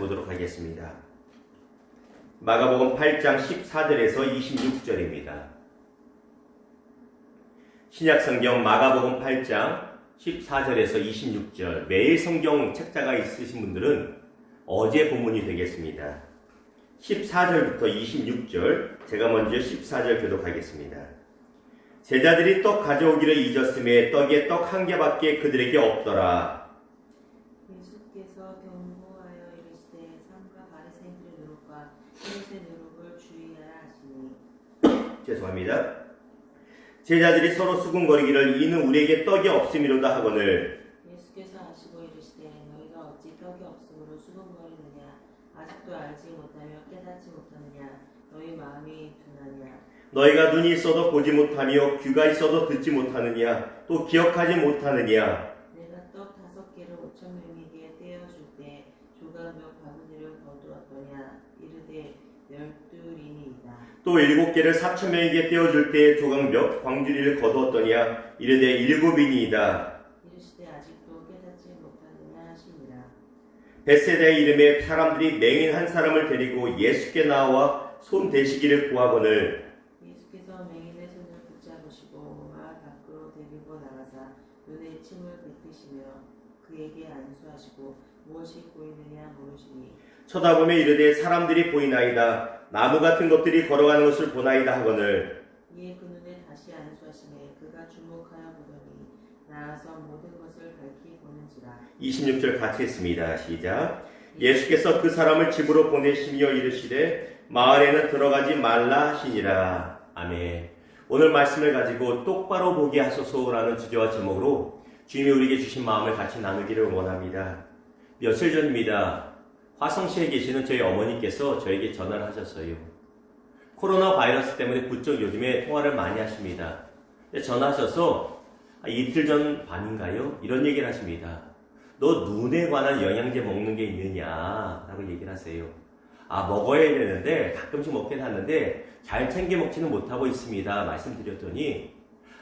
보도록 하겠습니다. 마가복음 8장 14절에서 26절입니다. 신약성경 마가복음 8장 14절에서 26절, 매일 성경 책자가 있으신 분들은 어제 본문이 되겠습니다. 14절부터 26절, 제가 먼저 14절 교독하겠습니다. 제자들이 떡 가져오기를 잊었음에 떡에 떡 한 개밖에 그들에게 없더라. 예수께서 경고하여 이르시되 삼가 바리새인들의 누룩과 헤롯의 누룩을 주의하라 하시니. 죄송합니다. 제자들이 서로 수군거리기를 이는 우리에게 떡이 없음이로다 하거늘. 예수께서 아시고 이르시되 너희가 어찌 떡이 없음으로 수군거리느냐. 아직도 알지 못하며 깨닫지 못하느냐. 너희 마음이 둔하냐. 너희가 눈이 있어도 보지 못하며 귀가 있어도 듣지 못하느냐. 또 기억하지 못하느냐. 내가 떡 5개를 5,000명에게 떼어줄 때 조각 몇 바구니를 거두었더냐. 이르되 12리니이다. 또 7개를 4,000명에게 떼어줄 때 조각 몇 광주리를 거두었더냐. 이르되 7이니이다. 이르시되 아직도 깨닫지 못하느냐 하시니라. 벳세다의 이름에 사람들이 맹인 한 사람을 데리고 예수께 나와 손 대시기를 구하거늘. 예수께서 맹인의 손을 붙잡으시고 마을 밖으로 데리고 나가사 눈에 침을 뱉으시며 그에게 안수하시고 무엇이 보이느냐 물으시니. 쳐다보며 이르되 사람들이 보이나이다. 나무 같은 것들이 걸어가는 것을 보나이다 하거늘. 이에 그 눈에 다시 안수하시매 그가 주목하여 보더니 나아서 모든 것을 밝히 보는지라. 26절 같이 했습니다. 시작. 예수께서 그 사람을 집으로 보내시며 이르시되 마을에는 들어가지 말라 하시니라. 아멘. 오늘 말씀을 가지고 똑바로 보게 하소서라는 주제와 제목으로 주님이 우리에게 주신 마음을 같이 나누기를 원합니다. 며칠 전입니다. 화성시에 계시는 저희 어머니께서 저에게 전화를 하셨어요. 코로나 바이러스 때문에 부쩍 요즘에 통화를 많이 하십니다. 전화하셔서 이틀 전 반인가요? 이런 얘기를 하십니다. 너 눈에 관한 영양제 먹는 게 있느냐? 라고 얘기를 하세요. 먹어야 되는데 가끔씩 먹긴 하는데 잘 챙겨 먹지는 못하고 있습니다. 말씀드렸더니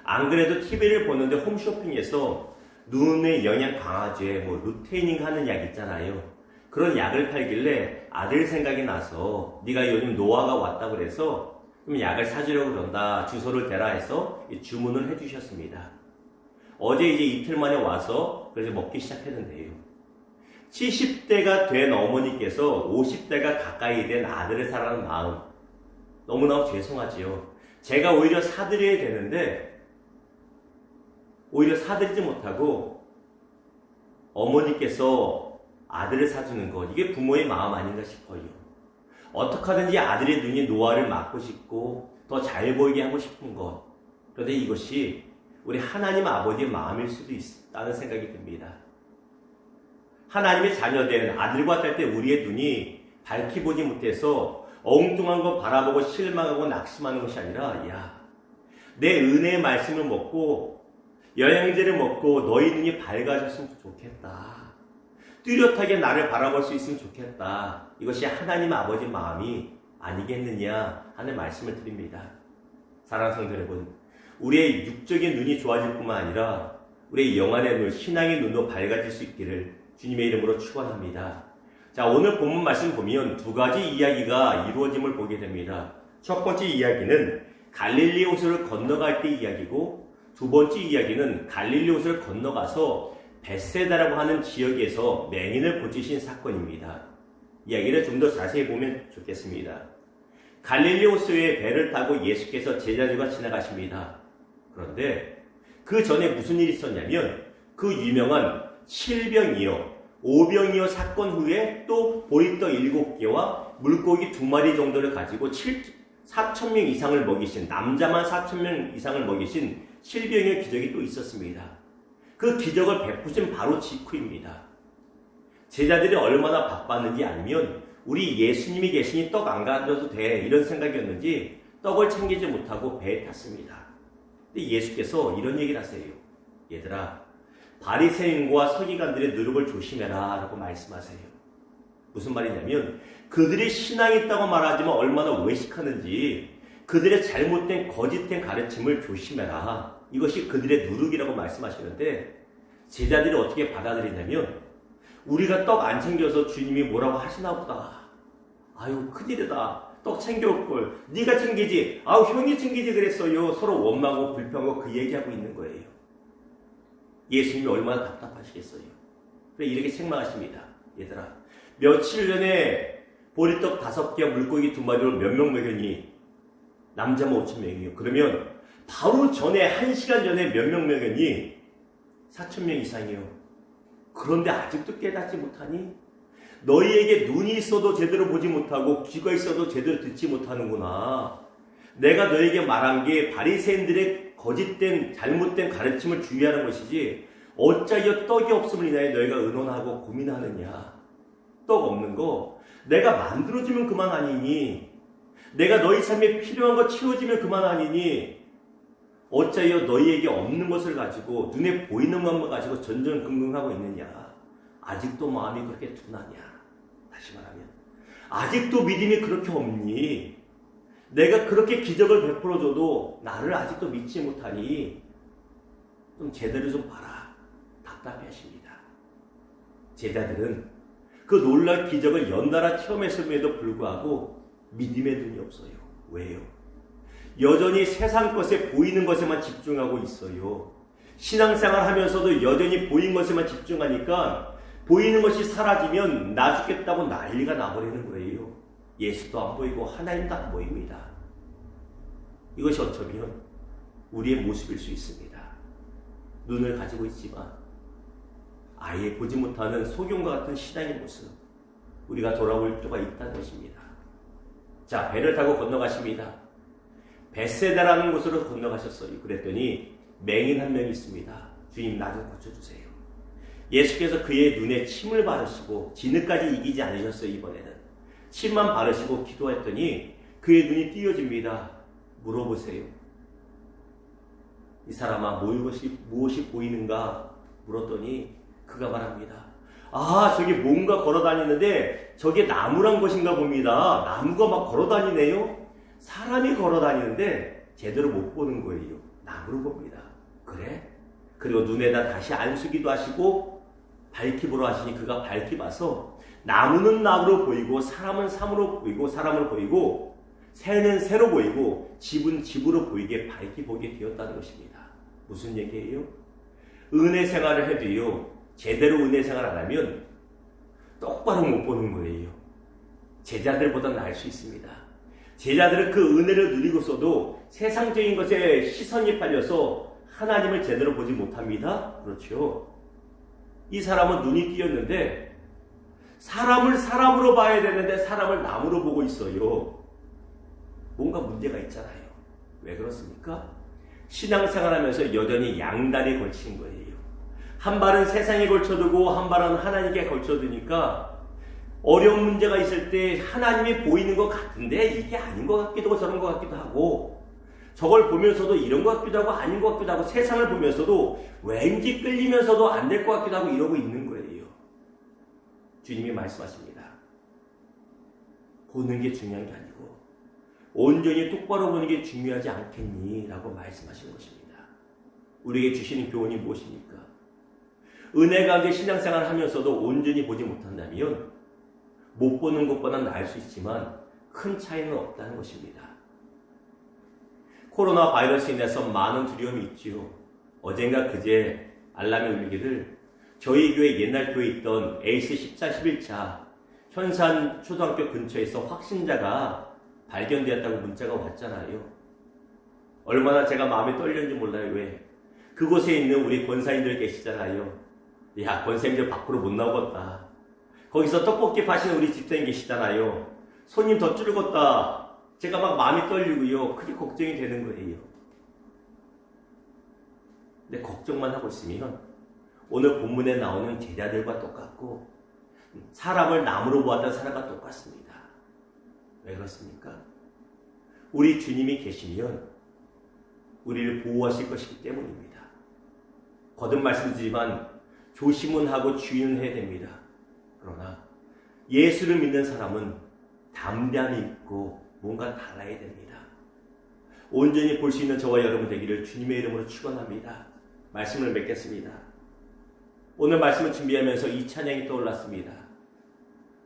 안 그래도 TV를 보는데 홈쇼핑에서 눈의 영양 강화제, 루테인인가 하는 약 있잖아요. 그런 약을 팔길래 아들 생각이 나서 네가 요즘 노화가 왔다고 그래서 그럼 약을 사주려고 그런다. 주소를 대라 해서 주문을 해주셨습니다. 어제 이제 이틀 만에 와서 그래서 먹기 시작했는데요. 70대가 된 어머니께서 50대가 가까이 된 아들을 사랑하는 마음 너무너무 죄송하지요. 제가 오히려 사드려야 되는데 오히려 사드리지 못하고 어머니께서 아들을 사주는 것, 이게 부모의 마음 아닌가 싶어요. 어떻게 하든지 아들의 눈이 노화를 막고 싶고 더 잘 보이게 하고 싶은 것. 그런데 이것이 우리 하나님 아버지의 마음일 수도 있다는 생각이 듭니다. 하나님의 자녀된 아들과 딸 때 우리의 눈이 밝히 보지 못해서 엉뚱한 거 바라보고 실망하고 낙심하는 것이 아니라 내 은혜의 말씀을 먹고 영양제를 먹고 너희 눈이 밝아졌으면 좋겠다. 뚜렷하게 나를 바라볼 수 있으면 좋겠다. 이것이 하나님 아버지 마음이 아니겠느냐 하는 말씀을 드립니다. 사랑하는 성도 여러분, 우리의 육적인 눈이 좋아질 뿐만 아니라 우리의 영안의 눈, 신앙의 눈도 밝아질 수 있기를 주님의 이름으로 축원합니다. 자, 오늘 본문 말씀 보면 두 가지 이야기가 이루어짐을 보게 됩니다. 첫 번째 이야기는 갈릴리 호수를 건너갈 때 이야기고 두 번째 이야기는 갈릴리 호수를 건너가서 벳세다라고 하는 지역에서 맹인을 고치신 사건입니다. 이야기를 좀 더 자세히 보면 좋겠습니다. 갈릴리 호수에 배를 타고 예수께서 제자들과 지나가십니다. 그런데 그 전에 무슨 일이 있었냐면 그 유명한 7병이요, 5병이요 사건 후에 또 보리떡 7개와 물고기 2마리 정도를 가지고 4,000명 이상을 먹이신, 남자만 4,000명 이상을 먹이신 7병의 기적이 또 있었습니다. 그 기적을 베푸신 바로 직후입니다. 제자들이 얼마나 바빴는지 아니면 우리 예수님이 계시니 떡 안 가져도 돼 이런 생각이었는지 떡을 챙기지 못하고 배에 탔습니다. 근데 예수께서 이런 얘기를 하세요. 얘들아, 바리새인과 서기관들의 누룩을 조심해라 라고 말씀하세요. 무슨 말이냐면 그들이 신앙이 있다고 말하지만 얼마나 외식하는지 그들의 잘못된 거짓된 가르침을 조심해라. 이것이 그들의 누룩이라고 말씀하시는데 제자들이 어떻게 받아들이냐면 우리가 떡 안 챙겨서 주님이 뭐라고 하시나 보다. 아유, 큰일이다. 떡 챙겨올 걸. 네가 챙기지. 아우, 형이 챙기지 그랬어요. 서로 원망하고 불평하고 그 얘기하고 있는 거예요. 예수님이 얼마나 답답하시겠어요. 그래, 이렇게 책망하십니다. 얘들아, 며칠 전에 보리떡 5개와 물고기 2마리로 몇 명 먹였니? 남자만 5,000명이요. 그러면 바로 전에 1시간 전에 몇 명 먹였니? 4,000명 이상이요. 그런데 아직도 깨닫지 못하니? 너희에게 눈이 있어도 제대로 보지 못하고 귀가 있어도 제대로 듣지 못하는구나. 내가 너에게 말한 게 바리새인들의 거짓된 잘못된 가르침을 주의하는 것이지 어찌하여 떡이 없음을 인하여 너희가 의논하고 고민하느냐. 떡 없는 거 내가 만들어주면 그만 아니니? 내가 너희 삶에 필요한 거 채워주면 그만 아니니? 어찌하여 너희에게 없는 것을 가지고 눈에 보이는 것만 가지고 전전긍긍하고 있느냐? 아직도 마음이 그렇게 둔하냐? 다시 말하면 아직도 믿음이 그렇게 없니? 내가 그렇게 기적을 베풀어줘도 나를 아직도 믿지 못하니? 좀 제대로 좀 봐라. 답답해 하십니다. 제자들은 그 놀랄 기적을 연달아 체험했음에도 불구하고 믿음의 눈이 없어요. 왜요? 여전히 세상 것에 보이는 것에만 집중하고 있어요. 신앙생활 하면서도 여전히 보이는 것에만 집중하니까 보이는 것이 사라지면 나 죽겠다고 난리가 나버리는 거예요. 예수도 안 보이고 하나님도 안 보입니다. 이것이 어쩌면 우리의 모습일 수 있습니다. 눈을 가지고 있지만 아예 보지 못하는 소경과 같은 신앙의 모습, 우리가 돌아올 필요가 있다는 것입니다. 자, 배를 타고 건너가십니다. 벳세다라는 곳으로 건너가셨어요. 그랬더니 맹인 한 명이 있습니다. 주님, 나 좀 고쳐주세요. 예수께서 그의 눈에 침을 바르시고 진흙까지 이기지 않으셨어요. 이번에는 침만 바르시고 기도했더니 그의 눈이 띄어집니다. 물어보세요. 이 사람아, 무엇이 보이는가 물었더니 그가 말합니다. 아, 저기 뭔가 걸어다니는데 저게 나무란 것인가 봅니다. 나무가 막 걸어다니네요. 사람이 걸어다니는데 제대로 못 보는 거예요. 나무로 봅니다. 그래? 그리고 눈에다 다시 안수기도 하시고 밝히 보러 하시니 그가 밝히 봐서 나무는 나무로 보이고 사람은 사람으로 보이고 사람을 보이고 새는 새로 보이고 집은 집으로 보이게 밝히 보게 되었다는 것입니다. 무슨 얘기예요? 은혜 생활을 해도요, 제대로 은혜 생활 안 하면 똑바로 못 보는 거예요. 제자들보다 나을 수 있습니다. 제자들은 그 은혜를 누리고서도 세상적인 것에 시선이 빨려서 하나님을 제대로 보지 못합니다. 그렇죠. 이 사람은 눈이 띄었는데 사람을 사람으로 봐야 되는데 사람을 나무로 보고 있어요. 뭔가 문제가 있잖아요. 왜 그렇습니까? 신앙생활하면서 여전히 양다리에 걸친 거예요. 한 발은 세상에 걸쳐두고 한 발은 하나님께 걸쳐두니까 어려운 문제가 있을 때 하나님이 보이는 것 같은데 이게 아닌 것 같기도 하고 저런 것 같기도 하고 저걸 보면서도 이런 것 같기도 하고 아닌 것 같기도 하고 세상을 보면서도 왠지 끌리면서도 안 될 것 같기도 하고 이러고 있는 거예요. 주님이 말씀하십니다. 보는 게 중요한 게 아니고 온전히 똑바로 보는 게 중요하지 않겠니? 라고 말씀하시는 것입니다. 우리에게 주시는 교훈이 무엇입니까? 은혜 가운데 신앙생활을 하면서도 온전히 보지 못한다면 못 보는 것보다 나을 수 있지만 큰 차이는 없다는 것입니다. 코로나 바이러스에 인해서 많은 두려움이 있지요. 어젠가 그제 알람이 울리기를 저희 교회 옛날 교회에 있던 에이스 14, 11차 현산 초등학교 근처에서 확진자가 발견되었다고 문자가 왔잖아요. 얼마나 제가 마음이 떨렸는지 몰라요. 왜? 그곳에 있는 우리 권사님들 계시잖아요. 야, 권사님들 밖으로 못 나오겠다. 거기서 떡볶이 파시는 우리 집사님 계시잖아요. 손님 더 줄었다. 제가 막 마음이 떨리고요. 그게 걱정이 되는 거예요. 근데 걱정만 하고 있으면 오늘 본문에 나오는 제자들과 똑같고 사람을 나무로 보았던 사람과 똑같습니다. 왜 그렇습니까? 우리 주님이 계시면 우리를 보호하실 것이기 때문입니다. 거듭 말씀드리지만 조심은 하고 주의는 해야 됩니다. 그러나 예수를 믿는 사람은 담대함이 있고 뭔가 달라야 됩니다. 온전히 볼 수 있는 저와 여러분 되기를 주님의 이름으로 축원합니다. 말씀을 맺겠습니다. 오늘 말씀을 준비하면서 이 찬양이 떠올랐습니다.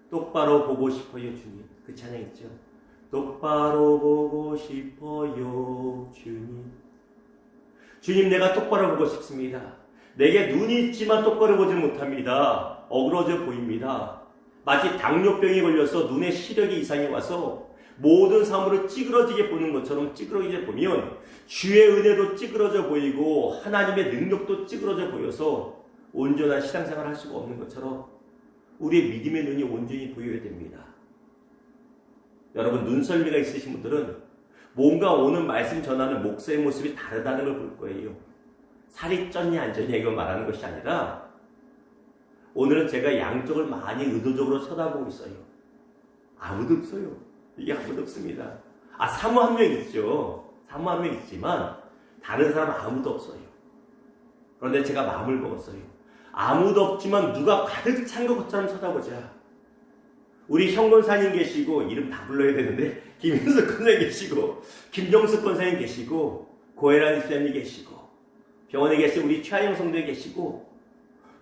똑바로 보고 싶어요, 주님. 그 찬양 있죠? 똑바로 보고 싶어요, 주님. 주님, 내가 똑바로 보고 싶습니다. 내게 눈이 있지만 똑바로 보지 못합니다. 어그러져 보입니다. 마치 당뇨병이 걸려서 눈에 시력이 이상이 와서 모든 사물을 찌그러지게 보는 것처럼 찌그러지게 보면 주의 은혜도 찌그러져 보이고 하나님의 능력도 찌그러져 보여서 온전한 신앙생활을 할 수가 없는 것처럼 우리의 믿음의 눈이 온전히 보여야 됩니다. 여러분, 눈썰미가 있으신 분들은 뭔가 오늘 말씀 전하는 목사의 모습이 다르다는 걸 볼 거예요. 살이 쪘냐 안 쪘냐 이거 말하는 것이 아니라 오늘은 제가 양쪽을 많이 의도적으로 쳐다보고 있어요. 아무도 없어요. 이게 아무도 없습니다. 사모 한 명 있죠. 사모 한 명 있지만 다른 사람 아무도 없어요. 그런데 제가 마음을 먹었어요. 아무도 없지만 누가 가득 찬 것처럼 쳐다보자. 우리 형 권사님 계시고, 이름 다 불러야 되는데 김윤석 권사님 계시고, 김정숙 권사님 계시고, 고혜란 집사님 계시고, 병원에 계신 우리 최하영 성도에 계시고,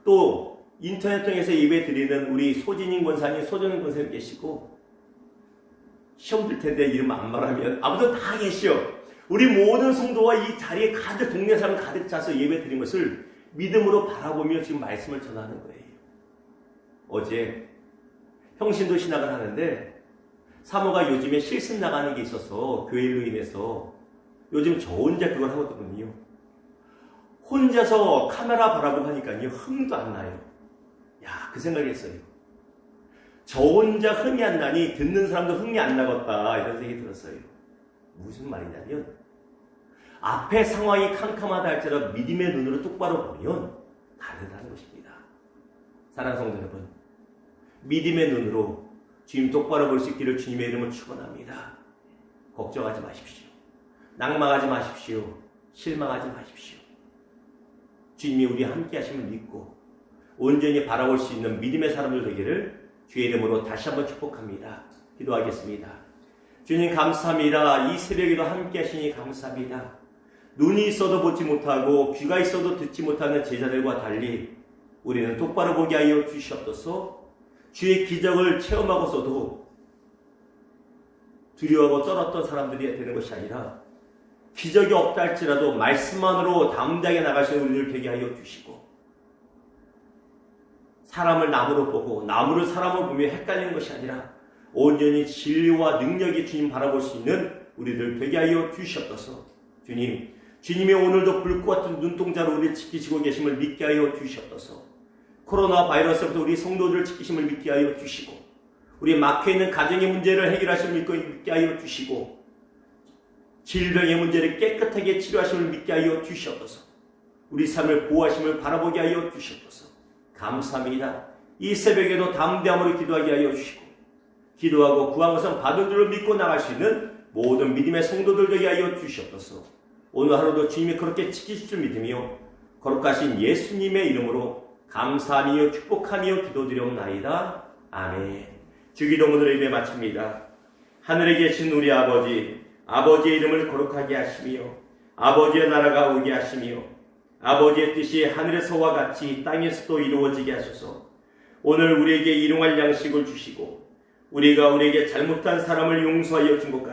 또 인터넷 통해서 예배 드리는 우리 소진인 권사님, 소정인 권사님 계시고, 시험 들 텐데 이름 안 말하면 아무도 다 계시오. 우리 모든 성도와 이 자리에 가득 동네 사람 가득 차서 예배 드린 것을 믿음으로 바라보며 지금 말씀을 전하는 거예요. 어제 평신도 신학을 하는데 사모가 요즘에 실습 나가는 게 있어서 교회로 인해서 요즘 저 혼자 그걸 하거든요. 혼자서 카메라 바라보고 하니까요, 흥도 안 나요. 그 생각이 했어요. 저 혼자 흥이 안 나니 듣는 사람도 흥이 안 나겠다, 이런 생각이 들었어요. 무슨 말이냐면 앞에 상황이 캄캄하다 할지라도 믿음의 눈으로 똑바로 보면 다르다는 것입니다. 사랑하는 성도 여러분, 믿음의 눈으로 주님 똑바로 볼 수 있기를 주님의 이름을 축원합니다. 걱정하지 마십시오. 낭망하지 마십시오. 실망하지 마십시오. 주님이 우리 함께 하심을 믿고 온전히 바라볼 수 있는 믿음의 사람들 되기를 주의 이름으로 다시 한번 축복합니다. 기도하겠습니다. 주님 감사합니다. 이 새벽에도 함께 하시니 감사합니다. 눈이 있어도 보지 못하고 귀가 있어도 듣지 못하는 제자들과 달리 우리는 똑바로 보게 하여 주시옵소서. 주의 기적을 체험하고서도 두려워하고 떨었던 사람들이 되는 것이 아니라 기적이 없다 할지라도 말씀만으로 담대하게 나가시는 우리를 되게 하여 주시고, 사람을 나무로 보고 나무를 사람으로 보며 헷갈리는 것이 아니라 온전히 진리와 능력이 주님 바라볼 수 있는 우리들 되게 하여 주시옵소서. 주님, 주님이 오늘도 불꽃 같은 눈동자로 우리를 지키시고 계심을 믿게 하여 주시옵소서. 코로나 바이러스부터 우리 성도들을 지키심을 믿게 하여 주시고, 우리 막혀있는 가정의 문제를 해결하심을 믿게 하여 주시고, 질병의 문제를 깨끗하게 치료하심을 믿게 하여 주시옵소서. 우리 삶을 보호하심을 바라보게 하여 주시옵소서. 감사합니다. 이 새벽에도 담대함으로 기도하게 하여 주시고, 기도하고 구한 것은 받은 줄을 믿고 나갈 수 있는 모든 믿음의 성도들 되게 하여 주시옵소서. 오늘 하루도 주님이 그렇게 지키실 줄 믿으며 거룩하신 예수님의 이름으로 감사하며 축복하며 기도드리옵나이다. 아멘. 주기도 오늘의 예배 마칩니다. 하늘에 계신 우리 아버지, 아버지의 이름을 거룩하게 하시며 아버지의 나라가 오게 하시며 아버지의 뜻이 하늘에서와 같이 땅에서도 이루어지게 하소서. 오늘 우리에게 일용할 양식을 주시고 우리가 우리에게 잘못한 사람을 용서하여 준 것 같이